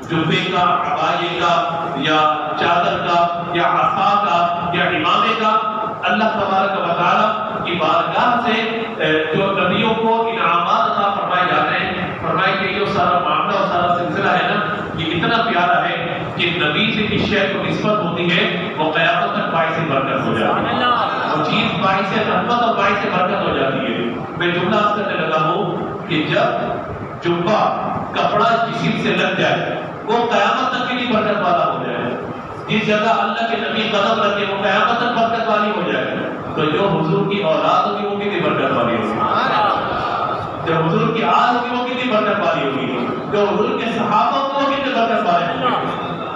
جبے کا، عبایے کا، یا چادر کا، یا عصا کا، یا امامے کا، اللہ تبارک و تعالیٰ کی بارگاہ سے جو نبیوں کو انعامات عطا فرمائے جاتے ہیں، فرمائے کہ یہ سارا معاملہ اور سارا سلسلہ ہے نا، یہ اتنا پیارا ہے کہ نبی سے جس شے کو نسبت ہوتی ہے وہ قیامت تک باعث برکت ہو جاتی ہے، وہ چیز باعث رحمت اور باعث برکت ہو جاتی ہے۔ میں جملہ عرض کرنے لگا ہوں کہ جب جبہ کپڑا جسم سے لگ جائے وہ قیامت تک کے لیے برکت والا ہو جائے، جس جگہ اللہ کے نبی قدم رکھے وہ قیامت تک برکت والی ہو جائے، تو جو حضور کی اولاد ہوگی وہ کتنی برکت والی ہوگی، جو حضور کی آل ہوگی وہ کتنی برکت والی ہوگی، جو حضور کے صحابہ کو وہ کتنے برکت والے ہوں گے،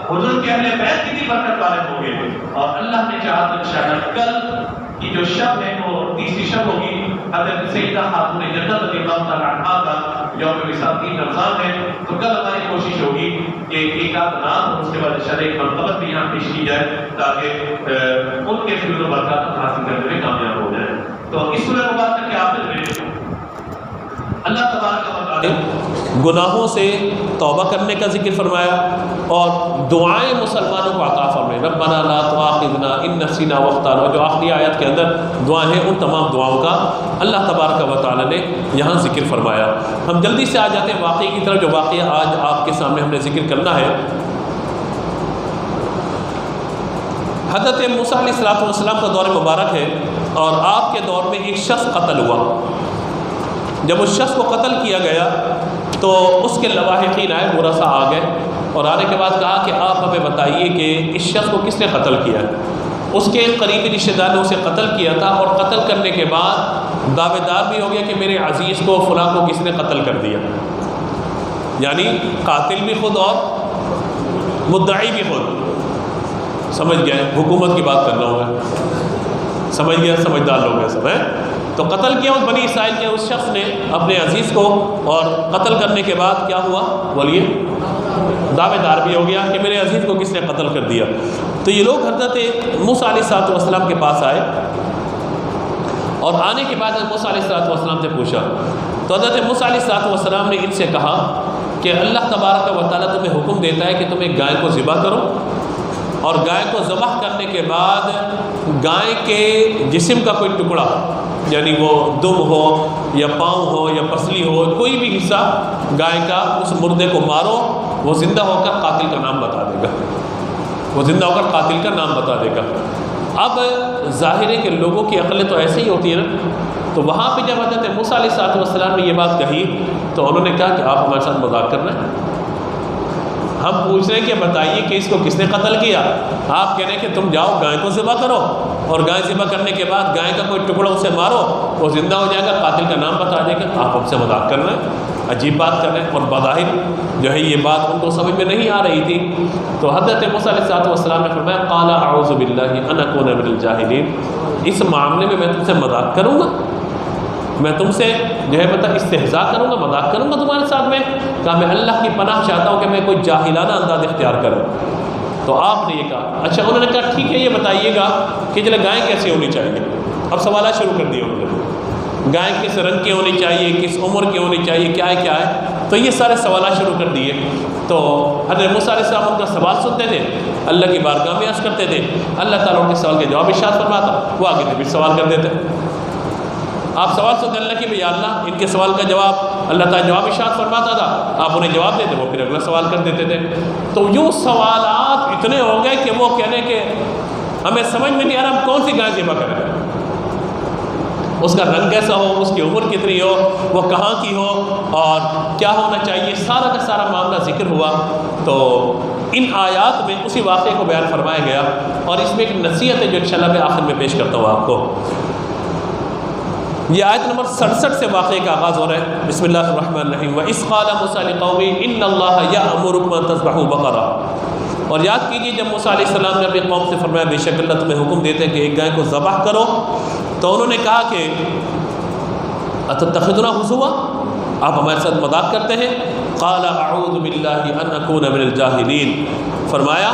حضور کے اہل بیت کتنی برکت والے ہوں گے۔ اور اللہ نے چاہا تو شاید کل کی جو شب ہے وہ تیسری شب ہوگی، حضرت سیدہ خاتون جنت رضی اللہ تعالیٰ عنہا کا یوم وصال 3 رمضان ہے، تو کل ہماری کوشش ہوگی کہ ایک آدھ نام اور اس کے بعد شرح مرتبت بھی یہاں پیش کی جائے تاکہ ان کے فضل و برکات حاصل کرنے میں کامیاب ہو جائے۔ تو اس سورہ مبارکہ کے آخر میں اللہ تبارک و تعالیٰ گناہوں سے توبہ کرنے کا ذکر فرمایا اور دعائیں مسلمانوں کو عطا فرمائے، ربنا لا تؤاخذنا ان نسینا واخطانا، جو آخری آیت کے اندر دعائیں ہیں ان تمام دعاؤں کا اللہ تبارک و تعالیٰ نے یہاں ذکر فرمایا۔ ہم جلدی سے آ جاتے ہیں واقعے کی طرف، جو واقعہ آج آپ کے سامنے ہم نے ذکر کرنا ہے۔ حضرت موسیٰ علیہ السلام کا دور مبارک ہے اور آپ کے دور میں ایک شخص قتل ہوا۔ جب اس شخص کو قتل کیا گیا تو اس کے لواحقین آئے، مرثا آ گئے اور آنے کے بعد کہا کہ آپ ہمیں بتائیے کہ اس شخص کو کس نے قتل کیا ہے۔ اس کے قریبی رشتہ دار نے اسے قتل کیا تھا اور قتل کرنے کے بعد دعوے دار بھی ہو گیا کہ میرے عزیز کو فلاں کو کس نے قتل کر دیا، یعنی قاتل بھی خود اور مدعی بھی خود۔ سمجھ گئے؟ حکومت کی بات کر رہا ہوں میں، سمجھ گیا؟ سمجھدار لوگ ہیں سب، ہیں؟ تو قتل کیا اس بنی اسرائیل کے اس شخص نے اپنے عزیز کو، اور قتل کرنے کے بعد کیا ہوا بولیے؟ دعوے دار بھی ہو گیا کہ میرے عزیز کو کس نے قتل کر دیا۔ تو یہ لوگ حضرت موسیٰ علیہ السلام کے پاس آئے اور آنے کے بعد موسیٰ علیہ السلام سے پوچھا، تو حضرت موسیٰ علیہ السلام نے ان سے کہا کہ اللہ تبارک و تعالیٰ تمہیں حکم دیتا ہے کہ تم ایک گائے کو ذبح کرو، اور گائے کو ذبح کرنے کے بعد گائے کے جسم کا کوئی ٹکڑا، یعنی وہ دم ہو یا پاؤں ہو یا پسلی ہو، کوئی بھی حصہ گائے کا، اس مردے کو مارو، وہ زندہ ہو کر قاتل کا نام بتا دے گا، وہ زندہ ہو کر قاتل کا نام بتا دے گا۔ اب ظاہر ہے کہ لوگوں کی عقلیں تو ایسے ہی ہوتی ہے نا، تو وہاں پہ جب حضرت موسیٰ علیہ السلام نے یہ بات کہی تو انہوں نے کہا کہ آپ ہمارے ساتھ مذاق کرنا ہے، ہم پوچھ رہے ہیں کہ بتائیے کہ اس کو کس نے قتل کیا، آپ کہہ رہے ہیں کہ تم جاؤ گائے کو ذبح کرو، اور گائے ذبح کرنے کے بعد گائے کا کوئی ٹکڑا اسے مارو، وہ زندہ ہو جائے گا، قاتل کا نام بتا دے گا، آپ ہم سے مذاق کر رہے ہیں، عجیب بات کر رہے ہیں۔ اور بظاہر جو ہے یہ بات ان کو سمجھ میں نہیں آ رہی تھی، تو حضرت موسیٰ علیہ السلام نے فرمایا قال اعوذ باللہ ان اکون من الجاہلین، اس معاملے میں تم سے مذاق کروں گا، میں تم سے جو ہے استہزاء کروں گا، مذاق کروں گا تمہارے ساتھ میں، کہا میں اللہ کی پناہ چاہتا ہوں کہ میں کوئی جاہلانہ انداز اختیار کروں۔ تو آپ نے یہ کہا، اچھا انہوں نے کہا ٹھیک ہے یہ بتائیے گا کہ چلے گائے کیسے ہونی چاہیے، اب سوالات شروع کر دیے انہوں نے، گائے کس رنگ کی ہونی چاہیے، کس عمر کی ہونی چاہیے، کیا ہے، تو یہ سارے سوالات شروع کر دیے۔ تو حضرت موسیٰ علیہ السلام ان کا سوال سنتے تھے، اللہ کی بارگاہ میں عرض کرتے تھے، اللہ تعالیٰ ان کے سوال کے جواب ارشاد فرماتا، وہ آگے سے بھی سوال کر دیتے۔ آپ سوال سنتے اللہ کی یا اللہ ان کے سوال کا جواب اللہ تعالیٰ جواب ارشاد فرماتا تھا، آپ انہیں جواب دیتے، وہ پھر اگلا سوال کر دیتے تھے۔ تو یوں سوالات اتنے ہو گئے کہ وہ کہنے کہ ہمیں سمجھ میں نہیں آ رہا ہم کون سی گائے ذبح کریں، اس کا رنگ کیسا ہو، اس کی عمر کتنی ہو، وہ کہاں کی ہو اور کیا ہونا چاہیے، سارا کا سارا معاملہ ذکر ہوا۔ تو ان آیات میں اسی واقعے کو بیان فرمایا گیا، اور اس میں ایک نصیحت ہے جو انشاءاللہ میں آخر میں پیش کرتا ہوں آپ کو۔ یہ آیت نمبر 67 سے واقعے کا آغاز ہو رہا ہے، بسم اللہ الرحمن الرحیم، وَإِذْ قَالَ مُوسَىٰ لِقَوْمِهِ إِنَّ اللَّهَ يَأْمُرُكُمْ أَن تَذْبَحُوا بَقَرَةً، اور یاد کیجیے جب موسیٰ علیہ السلام نے اپنی قوم سے فرمایا بے شک اللہ تمہیں حکم دیتے ہیں کہ ایک گائے کو ذبح کرو، تو انہوں نے کہا کہ أَتَتَّخِذُنَا هُزُوًا، آپ ہمارے ساتھ مذاق کرتے ہیں، قَالَ أَعُوذُ بِاللَّهِ أَنْ أَكُونَ مِنَ الْجَاهِلِينَ، فرمایا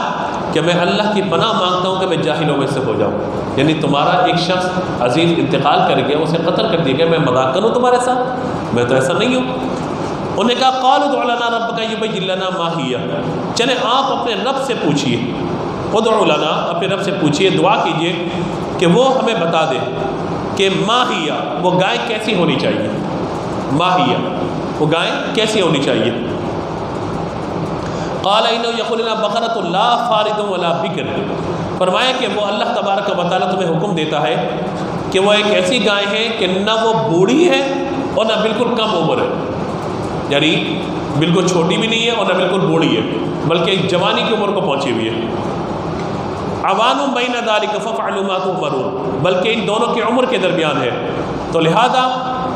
کہ میں اللہ کی پناہ مانگتا ہوں کہ میں جاہلوں میں سے ہو جاؤں، یعنی تمہارا ایک شخص عزیز انتقال کر گیا، اسے قتل کر دیا گیا، میں مذاق کروں تمہارے ساتھ، میں تو ایسا نہیں ہوں۔ انہوں نے کہا قالوا ادع لنا ربک یبین لنا ما ہی، چلیں آپ اپنے رب سے پوچھیے، ادعوا لنا، اپنے رب سے پوچھیے، دعا کیجئے کہ وہ ہمیں بتا دے کہ ما ہی، وہ گائے کیسی ہونی چاہیے، ما ہی، وہ گائے کیسی ہونی چاہیے۔ قال انه یقول لنا بقرۃ لا فارض ولا بکر، فرمایا کہ وہ اللہ تبارک و تعالیٰ تمہیں حکم دیتا ہے کہ وہ ایک ایسی گائے ہے کہ نہ وہ بوڑھی ہے اور نہ بالکل کم عمر ہے، یعنی بالکل چھوٹی بھی نہیں ہے اور نہ بالکل بوڑھی ہے، بلکہ جوانی کی عمر کو پہنچی ہوئی ہے۔ عوان بین ذلک فافعلوا ما تؤمرون، بلکہ ان دونوں کی عمر کے درمیان ہے، تو لہذا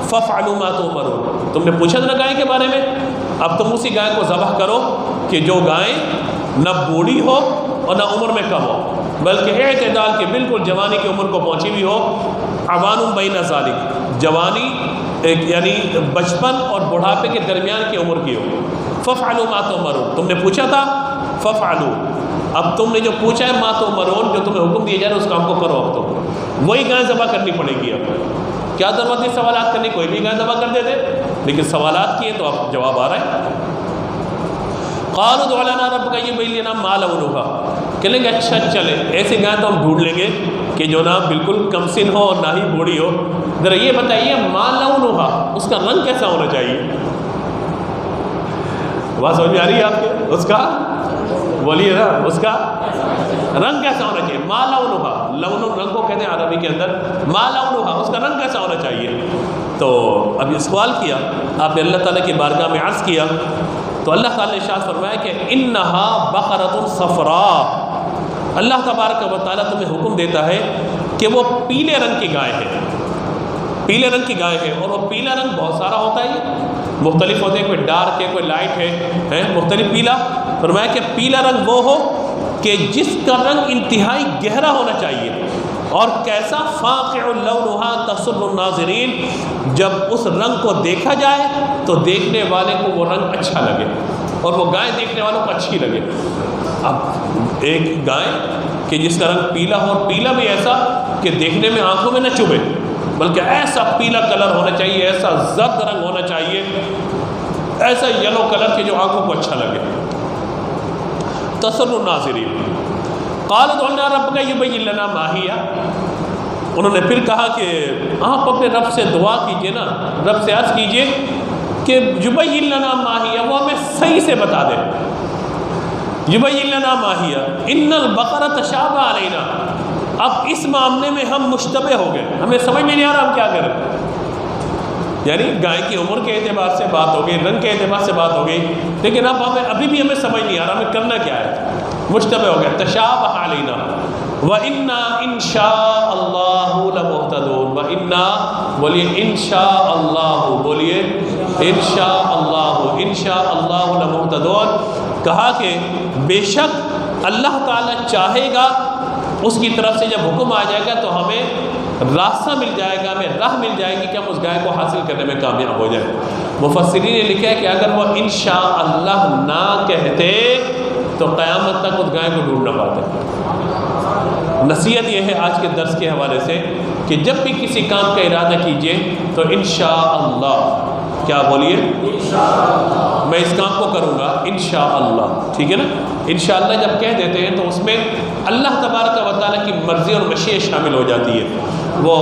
فافعلوا ما تؤمرون، تم نے پوچھا تھا گائے کے بارے میں، اب تم اسی گائے کو ذبح کرو کہ جو گائے نہ بوڑھی ہو اور نہ عمر میں کم ہو، بلکہ اعتدال کے بالکل جوانی کی عمر کو پہنچی ہوئی ہو۔ عوان بین ذلک، جوانی یعنی بچپن اور بڑھاپے کے درمیان کی عمر کی ہو۔ فافعلوا ما تؤمرون، تم نے پوچھا تھا، فافعلوا، اب تم نے جو پوچھا ہے ما تؤمرون، جو تمہیں حکم دیا جا رہا ہے اس کام کو کرو، اب تو وہی گائے ذبح کرنی پڑے گی۔ اب کیا ضرورت ہے سوالات کرنے، کوئی بھی گائے ذبح کر دیتے، لیکن سوالات کیے تو اب جواب آ رہا ہے۔ قالوا ادع لنا ربک یبین لنا ما لونھا، کہنے گے اچھا چلے ایسی گائے تو ہم ڈھونڈ لیں گے کہ جو نہ بالکل کم سن ہو اور نہ ہی بوڑھی ہو، ذرا یہ بتائیے ما لونھا، اس کا رنگ کیسا ہونا چاہیے؟ بات سمجھ میں آ رہی ہے آپ کے؟ اس کا بولیے نا، اس کا رنگ کیسا ہونا چاہیے؟ ما لونھا، لون رنگ کو کہتے ہیں عربی کے اندر، ما لونھا، اس کا رنگ کیسا ہونا چاہیے؟ تو اب یہ سوال کیا آپ نے اللہ تعالیٰ کی بارگاہ میں عرض کیا، تو اللہ تعالیٰ نے ارشاد فرمایا کہ انہا بقرۃ صفراء، اللہ تبارک و تعالیٰ تمہیں حکم دیتا ہے کہ وہ پیلے رنگ کی گائے ہے، پیلے رنگ کی گائے ہے، اور وہ پیلا رنگ بہت سارا ہوتا ہے، مختلف ہوتے ہیں، کوئی ڈارک ہے، کوئی لائٹ ہے، مختلف پیلا۔ فرمایا کہ پیلا رنگ وہ ہو کہ جس کا رنگ انتہائی گہرا ہونا چاہیے، اور کیسا فاقع لونھا تسر الناظرین، جب اس رنگ کو دیکھا جائے تو دیکھنے والے کو وہ رنگ اچھا لگے اور وہ گائے دیکھنے والوں کو اچھی لگے۔ اب ایک گائے کہ جس کا رنگ پیلا ہو، اور پیلا بھی ایسا کہ دیکھنے میں آنکھوں میں نہ چبھے، بلکہ ایسا پیلا کلر ہونا چاہیے، ایسا زرد رنگ ہونا چاہیے، ایسا یلو کلر کہ جو آنکھوں کو اچھا لگے۔ تسر الناظرین۔ قالوا ادع لنا ربک یبین لنا ما ہی، انہوں نے پھر کہا کہ آپ اپنے رب سے دعا کیجئے نا، رب سے عرض کیجئے کہ یبین لنا ما ہی، وہ ہمیں صحیح سے بتا دے، یبین لنا ما ہی، ان البقرہ تشابہ علینا، اب اس معاملے میں ہم مشتبہ ہو گئے، ہمیں سمجھ میں نہیں آ رہا ہم کیا کریں، یعنی گائے کی عمر کے اعتبار سے بات ہو گئی، رنگ کے اعتبار سے بات ہو گئی، لیکن اب ابھی بھی ہمیں سمجھ نہیں آ رہا ہمیں کرنا کیا ہے، مشتبہ ہو گیا، تشابہ علینا، وَإِنَّا إِن شَاءَ اللَّهُ لَمُهْتَدُونَ، وَإِنَّا بولیے ان شاء اللہ، بولیے ان شاء اللہ، ان شاء اللہ لَمُهْتَدُونَ، کہا کہ بے شک اللہ تعالیٰ چاہے گا، اس کی طرف سے جب حکم آ جائے گا تو ہمیں راستہ مل جائے گا، ہمیں راہ مل جائے گی کہ ہم اس گائے کو حاصل کرنے میں کامیاب ہو جائیں۔ مفسرین نے لکھا ہے کہ اگر وہ انشاءاللہ نہ کہتے تو قیامت تک اس گائے کو ڈھونڈ نہ پاتے۔ نصیحت یہ ہے آج کے درس کے حوالے سے کہ جب بھی کسی کام کا ارادہ کیجئے تو انشاءاللہ، کیا بولیے؟ انشاءاللہ، میں اس کام کو کروں گا انشاءاللہ، ٹھیک ہے نا؟ انشاءاللہ جب کہہ دیتے ہیں تو اس میں اللہ تبارک و تعالیٰ کی مرضی اور مشیت شامل ہو جاتی ہے۔ وہ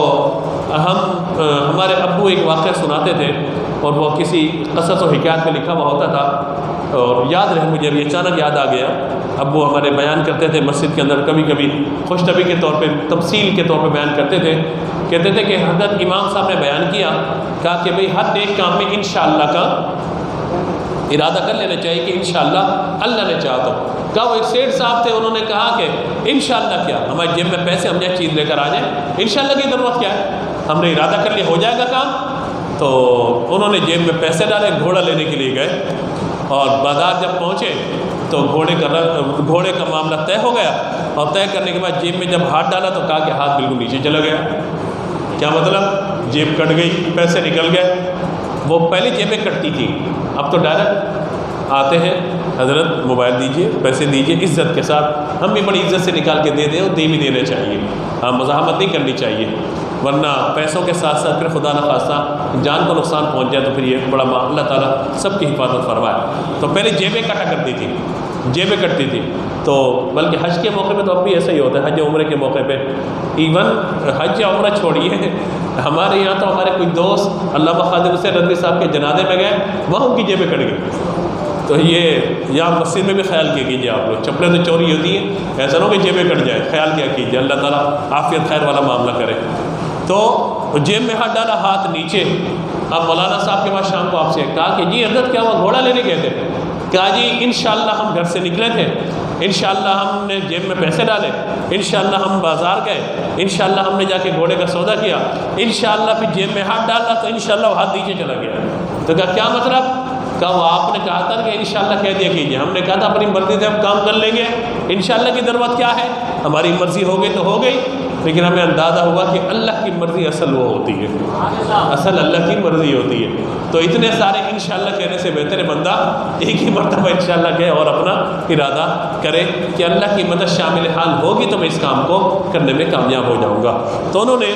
ہمارے ابو ایک واقعہ سناتے تھے، اور وہ کسی قصص و حکایت میں لکھا ہوا ہوتا تھا، اور یاد رہے مجھے ابھی اچانک یاد آ گیا۔ ابو ہمارے بیان کرتے تھے مسجد کے اندر، کبھی کبھی خوش طبعی کے طور پہ، تفصیل کے طور پہ بیان کرتے تھے، کہتے تھے کہ حضرت امام صاحب نے بیان کیا، کہا کہ بھئی ہر نیک کام میں انشاءاللہ کا ارادہ کر لینا چاہیے کہ انشاءاللہ اللہ نے چاہا تو۔ کہا وہ ایک سیٹھ صاحب تھے، انہوں نے کہا کہ انشاءاللہ کیا، ہماری جیب میں پیسے ہم نے چیز لے کر آ جائیں، انشاءاللہ کی ضرورت کیا ہے، ہم نے ارادہ کر لیا ہو جائے گا کام۔ تو انہوں نے جیب میں پیسے ڈالے، گھوڑا لینے کے لیے گئے، اور بازار جب پہنچے تو گھوڑے کا معاملہ طے ہو گیا، اور طے کرنے کے بعد جیب میں جب ہاتھ ڈالا تو کہا کہ ہاتھ بالکل نیچے چلا گیا۔ کیا مطلب؟ جیب کٹ گئی، پیسے نکل گئے۔ وہ پہلے جیبیں کٹتی تھیں، اب تو ڈائریکٹ آتے ہیں، حضرت موبائل دیجئے، پیسے دیجئے، عزت کے ساتھ، ہم بھی بڑی عزت سے نکال کے دے دیں، اور دے بھی دینا چاہیے، ہاں مزاحمت نہیں کرنی چاہیے۔ ورنہ پیسوں کے ساتھ ساتھ پھر خدا نخواستہ جان کو نقصان پہنچ جائے تو پھر یہ بڑا اللہ تعالیٰ سب کی حفاظت فرمائے۔ تو پہلے جیبیں کٹا کرتی تھی، جیبیں کٹتی تھی، تو بلکہ حج کے موقع پہ تو اب بھی ایسا ہی ہوتا ہے، حج عمرے کے موقع پہ ایون حج عمرہ چھوڑیے، ہمارے یہاں تو ہمارے کوئی دوست علامہ خادم حسین رضوی صاحب کے جنازے میں گئے، وہاں ان کی جیبیں کٹ گئی۔ تو یہ یہاں مسجد میں بھی خیال کیا کیجیے آپ لوگ، چپلیں تو چوری ہوتی ہیں، ایسا نہ ہو کہ جیبیں کٹ جائے، خیال کیا کیجیے، اللہ تعالیٰ عافیت خیر والا معاملہ کرے۔ تو جیب میں ہاتھ ڈالا، ہاتھ نیچے۔ اب مولانا صاحب کے پاس شام کو آپ سے کہا کہ جی حضرت کیا ہوا، گھوڑا لینے گئے تھے؟ کہا جی انشاءاللہ ہم گھر سے نکلے تھے، انشاءاللہ ہم نے جیب میں پیسے ڈالے، انشاءاللہ ہم بازار گئے، انشاءاللہ ہم نے جا کے گھوڑے کا سودا کیا، انشاءاللہ پھر جیب میں ہاتھ ڈالا تو انشاءاللہ وہ ہاتھ نیچے چلا گیا۔ تو کہا کیا مطلب؟ کہا وہ آپ نے کہا تھا کہ انشاءاللہ کہہ دیا کیجیے، ہم نے کہا تھا اپنی مرضی سے ہم کام کر لیں گے، انشاءاللہ کی ضرورت کیا ہے، ہماری مرضی ہو گئی تو ہو گئی، لیکن ہمیں اندازہ ہوا کہ اللہ کی مرضی اصل وہ ہوتی ہے، اصل اللہ کی مرضی ہوتی ہے۔ تو اتنے سارے انشاءاللہ کہنے سے بہتر ہے بندہ ایک ہی مرتبہ انشاءاللہ کہے اور اپنا ارادہ کرے کہ اللہ کی مدد شامل حال ہوگی تو میں اس کام کو کرنے میں کامیاب ہو جاؤں گا۔ تو انہوں نے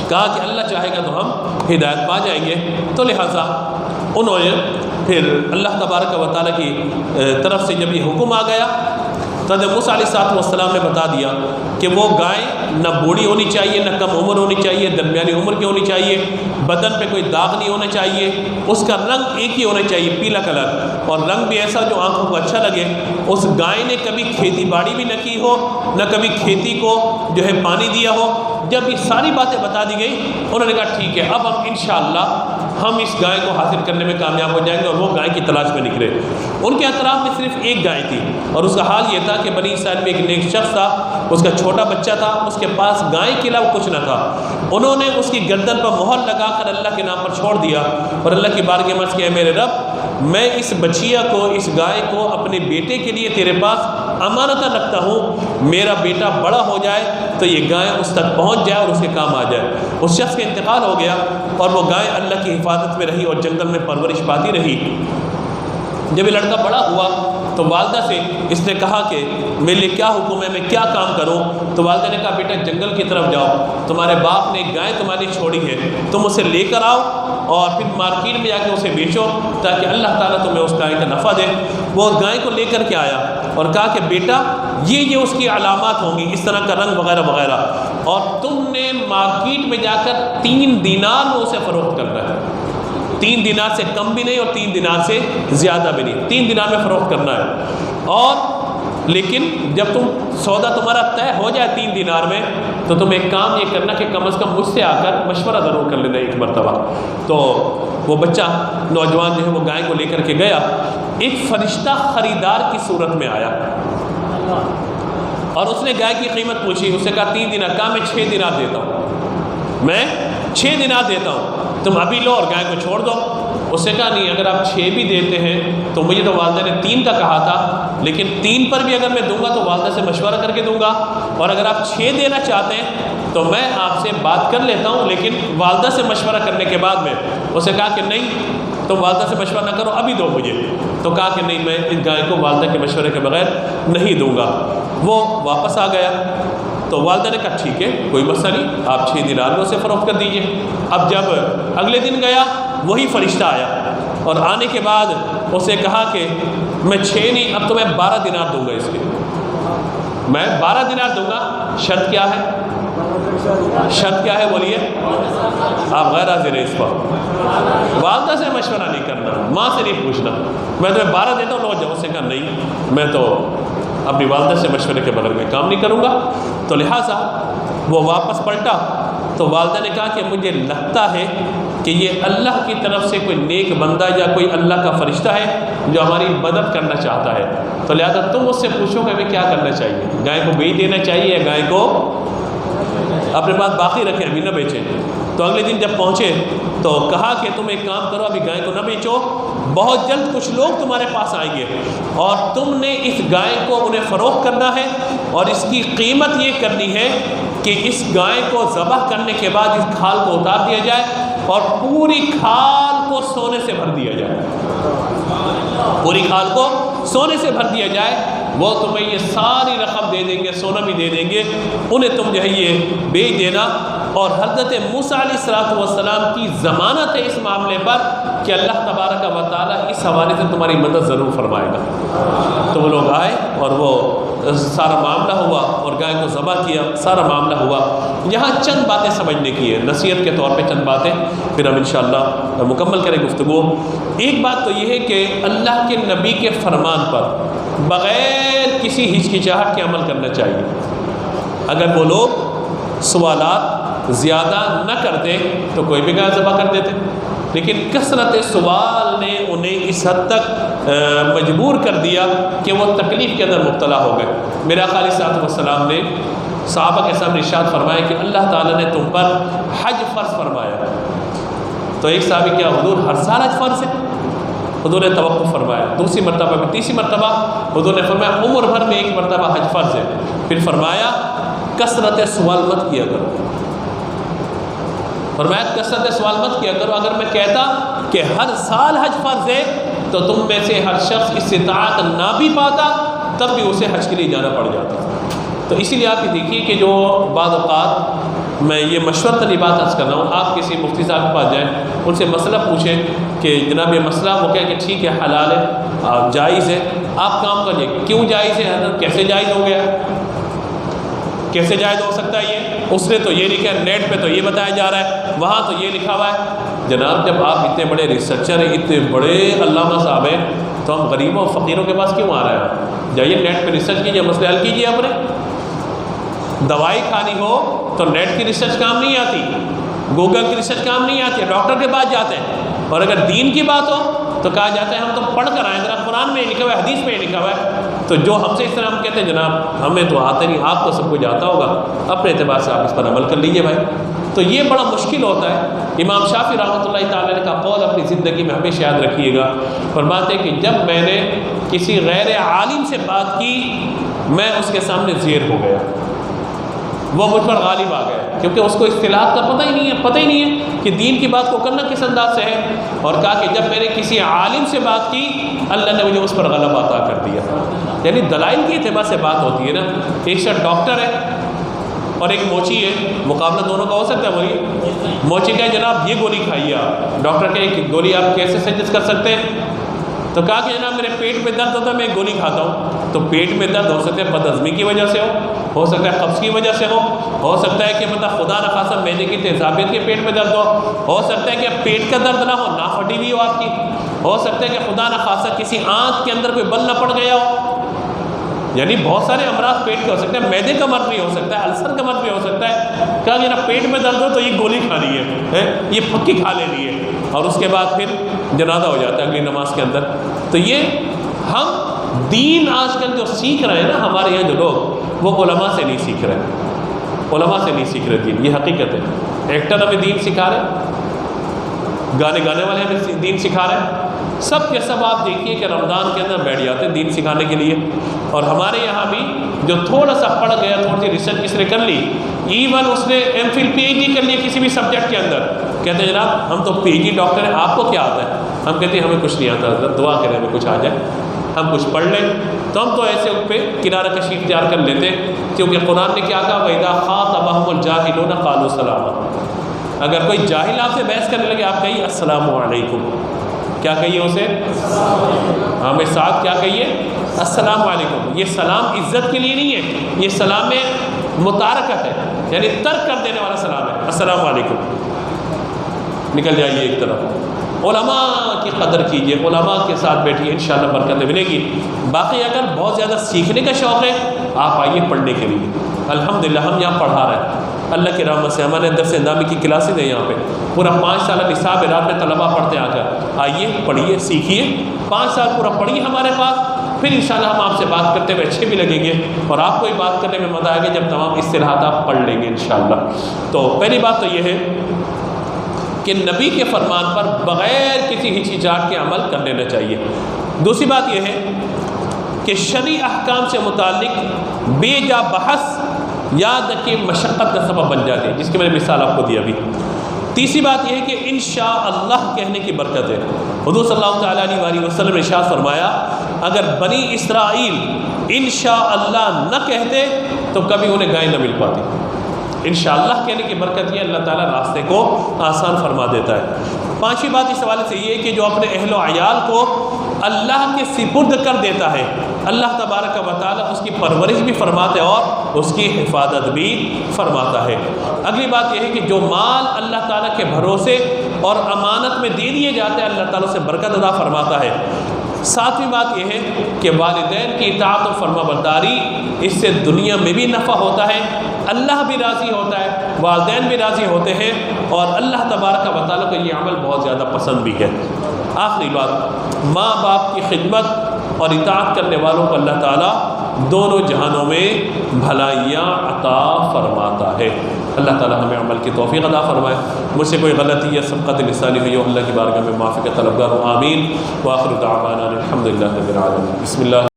کہا کہ اللہ چاہے گا تو ہم ہدایت پا جائیں گے۔ تو لہٰذا انہوں نے پھر اللہ تبارک و تعالیٰ کی طرف سے جب یہ حکم آ گیا تو حضرت موسیٰ علیہ السلام نے بتا دیا کہ وہ گائے نہ بوڑھی ہونی چاہیے، نہ کم عمر ہونی چاہیے، درمیانی عمر کی ہونی چاہیے، بدن پہ کوئی داغ نہیں ہونا چاہیے، اس کا رنگ ایک ہی ہونا چاہیے، پیلا کلر، اور رنگ بھی ایسا جو آنکھوں کو اچھا لگے۔ اس گائے نے کبھی کھیتی باڑی بھی نہ کی ہو، نہ کبھی کھیتی کو جو ہے پانی دیا ہو۔ جب یہ ساری باتیں بتا دی گئی انہوں نے کہا ٹھیک ہے اب ہم انشاءاللہ ہم اس گائے کو حاصل کرنے میں کامیاب ہو جائیں گے، اور وہ گائے کی تلاش میں نکلے۔ ان کے اطراف میں صرف ایک گائے تھی، اور اس کا حال یہ تھا کہ بنی اسرائیل میں ایک نیک شخص تھا، اس کا چھوٹا بچہ تھا، اس کے پاس گائے کے علاوہ کچھ نہ تھا۔ انہوں نے اس کی گردن پر مہر لگا کر اللہ کے نام پر چھوڑ دیا، اور اللہ کی بارگاہ میں عرض کیا میرے رب میں اس بچیا کو، اس گائے کو اپنے بیٹے کے لیے تیرے پاس امانتاً رکھتا ہوں، میرا بیٹا بڑا ہو جائے تو یہ گائے اس تک پہنچ جائے اور اس کے کام آ جائے۔ اس شخص کا انتقال ہو گیا اور وہ گائے اللہ کی حفاظت میں رہی اور جنگل میں پرورش پاتی رہی۔ جب یہ لڑکا بڑا ہوا تو والدہ سے اس نے کہا کہ میرے لیے کیا حکم ہے، میں کیا کام کروں؟ تو والدہ نے کہا بیٹا جنگل کی طرف جاؤ، تمہارے باپ نے ایک گائے تمہاری چھوڑی ہے، تم اسے لے کر آؤ اور پھر مارکیٹ میں جا کے اسے بیچو تاکہ اللہ تعالیٰ تمہیں اس گائے کا نفع دے۔ وہ گائے کو لے کر کے آیا اور کہا کہ بیٹا یہ اس کی علامات ہوں گی، اس طرح کا رنگ وغیرہ وغیرہ، اور تم نے مارکیٹ میں جا کر 3 دینار میں اسے فروخت کرنا ہے، 3 دینار سے کم بھی نہیں اور 3 دینار سے زیادہ بھی نہیں، 3 دینار میں فروخت کرنا ہے۔ اور لیکن جب تم سودا تمہارا طے ہو جائے 3 دینار میں تو تم ایک کام یہ کرنا کہ کم از کم مجھ سے آ کر مشورہ ضرور کر لینا ایک مرتبہ۔ تو وہ بچہ نوجوان جو ہے وہ گائے کو لے کر کے گیا، ایک فرشتہ خریدار کی صورت میں آیا اور اس نے گائے کی قیمت پوچھی، اس نے کہا 3 دینار، کہا میں 6 دینار دیتا ہوں، میں 6 دینار دیتا ہوں، تم ابھی لو اور گائے کو چھوڑ دو۔ اس نے کہا نہیں، اگر آپ 6 بھی دیتے ہیں تو مجھے تو والدہ نے 3 کا کہا تھا، لیکن 3 پر بھی اگر میں دوں گا تو والدہ سے مشورہ کر کے دوں گا، اور اگر آپ 6 دینا چاہتے ہیں تو میں آپ سے بات کر لیتا ہوں لیکن والدہ سے مشورہ کرنے کے بعد میں۔ اس نے کہا کہ نہیں تم والدہ سے مشورہ نہ کرو، ابھی دو مجھے۔ تو کہا کہ نہیں میں اس گائے کو والدہ کے مشورے کے بغیر نہیں دوں گا۔ وہ واپس آ گیا تو والدہ نے کہا ٹھیک ہے کوئی مسئلہ نہیں، آپ 6 دینار میں اسے فروخت کر دیجئے۔ اب جب اگلے دن گیا وہی فرشتہ آیا اور آنے کے بعد اسے کہا کہ میں 6 نہیں اب تو میں 12 دینار دوں گا، اس کے میں 12 دینار دوں گا، شرط کیا ہے؟ شرط کیا ہے بولیے؟ آپ غیر حاضر ہیں اس پر، والدہ سے مشورہ نہیں کرنا، ماں سے نہیں پوچھنا، میں تمہیں 12 دیتا ہوں، لوگ جب اس نے کہا نہیں میں تو اپنی والدہ سے مشورے کے بغیر میں کام نہیں کروں گا۔ تو لہٰذا وہ واپس پلٹا تو والدہ نے کہا کہ مجھے لگتا ہے کہ یہ اللہ کی طرف سے کوئی نیک بندہ یا کوئی اللہ کا فرشتہ ہے جو ہماری مدد کرنا چاہتا ہے، تو لہٰذا تم اس سے پوچھو کہ ہمیں کیا کرنا چاہیے، گائے کو بیچ دینا چاہیے یا گائے کو اپنے پاس باقی رکھیں، ابھی نہ بیچیں۔ تو اگلے دن جب پہنچے تو کہا کہ تم ایک کام کرو، ابھی گائے کو نہ بیچو، بہت جلد کچھ لوگ تمہارے پاس آئیں گے اور تم نے اس گائے کو انہیں فروخت کرنا ہے اور اس کی قیمت یہ کرنی ہے کہ اس گائے کو ذبح کرنے کے بعد اس کھال کو اتار دیا جائے اور پوری کھال کو سونے سے بھر دیا جائے، پوری کھال کو سونے سے بھر دیا جائے۔ وہ تمہیں یہ ساری رقم دے دیں گے، سونا بھی دے دیں گے، انہیں تم جو ہے یہ بیچ دینا اور حضرت موسیٰ علیہ السلام کی ضمانت ہے اس معاملے پر کہ اللہ تبارک و تعالیٰ اس حوالے سے تمہاری مدد ضرور فرمائے گا۔ تو وہ لوگ آئے اور وہ سارا معاملہ ہوا اور گائے کو ذبح کیا، سارا معاملہ ہوا۔ یہاں چند باتیں سمجھنے کی ہے، نصیحت کے طور پہ چند باتیں، پھر ہم انشاءاللہ مکمل کریں گفتگو۔ ایک بات تو یہ ہے کہ اللہ کے نبی کے فرمان پر بغیر کسی ہچکچاہٹ کے عمل کرنا چاہیے۔ اگر وہ لوگ سوالات زیادہ نہ کرتے تو کوئی بھی گائے ذبح کر دیتے، لیکن کثرت سوال نے انہیں اس حد تک مجبور کر دیا کہ وہ تکلیف کے اندر مبتلا ہو گئے۔ میرے آقا علیہ السلام نے صحابہ کے سامنے ارشاد فرمایا کہ اللہ تعالیٰ نے تم پر حج فرض فرمایا۔ تو ایک صحابی کیا حضور ہر سال حج فرض ہے؟ حضور نے توقف فرمایا، دوسری مرتبہ میں، تیسری مرتبہ حضور نے فرمایا عمر بھر میں ایک مرتبہ حج فرض ہے۔ پھر فرمایا کثرت سوال مت کیا کرو، فرمایا کثرت سوال مت کیا کرو۔ اگر میں کہتا کہ ہر سال حج فرض ہے تو تم میں سے ہر شخص استطاعت نہ بھی پاتا تب بھی اسے حج کے لیے جانا پڑ جاتا۔ تو اسی لیے آپ یہ دیکھیے کہ جو بعض اوقات میں یہ مشورتاً بات عرض کر رہا ہوں، آپ کسی مفتی صاحب کے پاس جائیں، ان سے مسئلہ پوچھیں کہ جناب یہ مسئلہ، وہ کہے کہ ٹھیک ہے حلال ہے جائز ہے، آپ کام کریے کیوں جائز ہے حضرت، کیسے جائز ہو گیا، کیسے جائز ہو سکتا ہے یہ، اس نے تو یہ لکھا ہے، نیٹ پہ تو یہ بتایا جا رہا ہے، وہاں تو یہ لکھا ہوا ہے۔ جناب جب آپ اتنے بڑے ریسرچر ہیں، اتنے بڑے علامہ صاحب ہیں، تو ہم غریبوں اور فقیروں کے پاس کیوں آ رہے ہیں؟ جائیے نیٹ پہ ریسرچ کیجیے، مسئلے حل کیجیے اپنے۔ دوائی کھانی ہو تو نیٹ کی ریسرچ کام نہیں آتی، گوگل کی ریسرچ کام نہیں آتی، ڈاکٹر کے پاس جاتے ہیں۔ اور اگر دین کی بات ہو تو کہا جاتا ہے ہم تو پڑھ کر آئے، ذرا قرآن میں لکھا ہوا ہے، حدیث میں لکھا ہوا ہے۔ تو جو ہم سے اس طرح ہم کہتے ہیں جناب ہمیں تو آتے نہیں، آپ کو سب کچھ آتا ہوگا، اپنے اعتبار سے آپ اس پر عمل کر لیجئے بھائی۔ تو یہ بڑا مشکل ہوتا ہے۔ امام شافعی رحمۃ اللہ تعالی کا قول اپنی زندگی میں ہمیشہ یاد رکھیے گا، فرماتے ہیں کہ جب میں نے کسی غیر عالم سے بات کی میں اس کے سامنے زیر ہو گیا، وہ مجھ پر غالب آ گیا، کیونکہ اس کو اصطلاحات کا پتہ ہی نہیں ہے کہ دین کی بات کو کرنا کس انداز سے ہے۔ اور کہا کہ جب میں نے کسی عالم سے بات کی اللہ نے مجھے اس پر غلبہ عطا کر دیا۔ یعنی دلائل کے اعتبار سے بات ہوتی ہے نا۔ ایک شخص ڈاکٹر ہے اور ایک موچی ہے، مقابلہ دونوں کا ہو سکتا ہے؟ بولیے۔ موچی کہے جناب یہ گولی کھائیے آپ، ڈاکٹر کہے کہ گولی آپ کیسے سجست کر سکتے ہیں؟ تو کہا کہ جناب میرے پیٹ میں درد ہوتا ہے میں ایک گولی کھاتا ہوں۔ تو پیٹ میں درد ہو سکتا ہے بد ہضمی کی وجہ سے ہو سکتا ہے قبض کی وجہ سے ہو سکتا ہے کہ مطلب خدا نخواستہ معدے کی تیزابیت کے پیٹ میں درد ہو سکتا ہے کہ پیٹ کا درد نہ ہو، ناف پھٹی ہوئی ہو آپ کی، ہو سکتا ہے کہ خدا نخواستہ کسی آنت کے اندر کوئی بل نہ پڑ گیا ہو۔ یعنی بہت سارے امراض پیٹ کے ہو سکتے ہیں، معدے کا مرض بھی ہو سکتا ہے، السر کا مرض بھی ہو سکتا ہے۔ کہا جناب پیٹ میں درد ہو تو یہ گولی کھانی ہے، یہ پھکی کھا لینی ہے، اور اس کے بعد پھر جنازہ ہو جاتا ہے اگلی نماز کے اندر۔ تو یہ ہم دین آج کل جو سیکھ رہے ہیں نا ہمارے یہاں جو لوگ، وہ علماء سے نہیں سیکھ رہے، علماء سے نہیں سیکھ رہے دین، یہ حقیقت ہے۔ ایکٹر ہمیں دین سکھا رہے، گانے والے ہمیں دین سکھا رہے ہیں، سب کے سب آپ دیکھیے کہ رمضان کے اندر بیٹھ جاتے ہیں دین سکھانے کے لیے۔ اور ہمارے یہاں بھی جو تھوڑا سا پڑھ گیا، تھوڑی سی ریسرچ کس نے کر لی، ایون اس نے M Phil P H D کر لی کسی بھی سبجیکٹ کے اندر، کہتے ہیں جناب ہم تو پی ایچ ڈی ڈاکٹر ہیں، آپ کو کیا آتا ہے؟ ہم کہتے ہیں ہمیں کچھ نہیں آتا حضرت، دعا کریں ہمیں کچھ آ جائے، ہم کچھ پڑھ لیں۔ تو ہم تو ایسے ان پہ کنارہ کشی اختیار کر لیتے، کیونکہ قرآن نے کیا کہا وَإِذَا خَاطَبَهُمُ الْجَاهِلُونَ قَالُوا سَلَامًا۔ اگر کوئی جاہل آپ سے بحث کرنے لگے آپ کہیے السلام علیکم، کیا کہیے اسے؟ ہمیں ساتھ کیا کہیے؟ السلام علیکم۔ یہ سلام عزت کے لیے نہیں ہے، یہ سلام میں متارکت ہے، یعنی ترک کر دینے والا سلام ہے۔ السلام علیکم، نکل جائیے ایک طرف۔ علماء کی قدر کیجئے، علماء کے ساتھ بیٹھیے، انشاءاللہ برکتیں ملے گی۔ باقی اگر بہت زیادہ سیکھنے کا شوق ہے آپ آئیے پڑھنے کے لیے، الحمدللہ ہم یہاں پڑھا رہے ہیں اللہ کی رحمت سے۔ ہمارے درس نظامی کی کلاسز ہیں یہاں پہ، پورا 5 سالہ نصاب ہے، رات میں طلبہ پڑھتے ہیں آ کر، آئیے پڑھیے سیکھیے، 5 سال پورا پڑھیے ہمارے پاس، پھر انشاءاللہ ہم آپ سے بات کرتے ہوئے اچھے بھی لگیں گے، اور آپ کو ہی بات کرنے میں مزہ آئے گا جب تمام اصطلاحات آپ پڑھ لیں گے انشاءاللہ۔ تو پہلی بات تو یہ ہے کہ نبی کے فرمان پر بغیر کسی ہچکچاہٹ کے عمل کر لینا چاہیے۔ دوسری بات یہ ہے کہ شرعی احکام سے متعلق بے جا بحث یاد رکھیے مشقت کا سبب بن جاتی ہے، جس کی میں نے مثال آپ کو دی ابھی۔ تیسری بات یہ ہے کہ انشاءاللہ کہنے کی برکت ہے۔ حضور صلی اللہ تعالیٰ علیہ وسلم نے ارشاد فرمایا اگر بنی اسرائیل انشاءاللہ نہ کہتے تو کبھی انہیں گائے نہ مل پاتی۔ انشاءاللہ کہنے کی برکت یہ اللہ تعالیٰ راستے کو آسان فرما دیتا ہے۔ پانچویں بات اس حوالے سے یہ ہے کہ جو اپنے اہل و عیال کو اللہ کے سپرد کر دیتا ہے، اللہ تبارک و تعالیٰ اس کی پرورش بھی فرماتا ہے اور اس کی حفاظت بھی فرماتا ہے۔ اگلی بات یہ ہے کہ جو مال اللہ تعالیٰ کے بھروسے اور امانت میں دے دیے جاتے ہیں اللہ تعالیٰ سے برکت عطا فرماتا ہے۔ ساتویں بات یہ ہے کہ والدین کی اطاعت و فرما برداری، اس سے دنیا میں بھی نفع ہوتا ہے، اللہ بھی راضی ہوتا ہے، والدین بھی راضی ہوتے ہیں، اور اللہ تبارک و تعالیٰ کو یہ عمل بہت زیادہ پسند بھی ہے۔ آخری بات، ماں باپ کی خدمت اور اطاعت کرنے والوں کو اللہ تعالیٰ دونوں جہانوں میں بھلائیاں عطا فرماتا ہے۔ اللہ تعالیٰ ہمیں عمل کی توفیق عطا فرمائے۔ مجھ سے کوئی غلطی یا سبقت لسانی ہوئی ہو اللہ کی بارگاہ میں معافی کا طلبگار ہوں، آمین۔ وآخر دعوانا الحمدللہ رب العالمین۔ بسم اللہ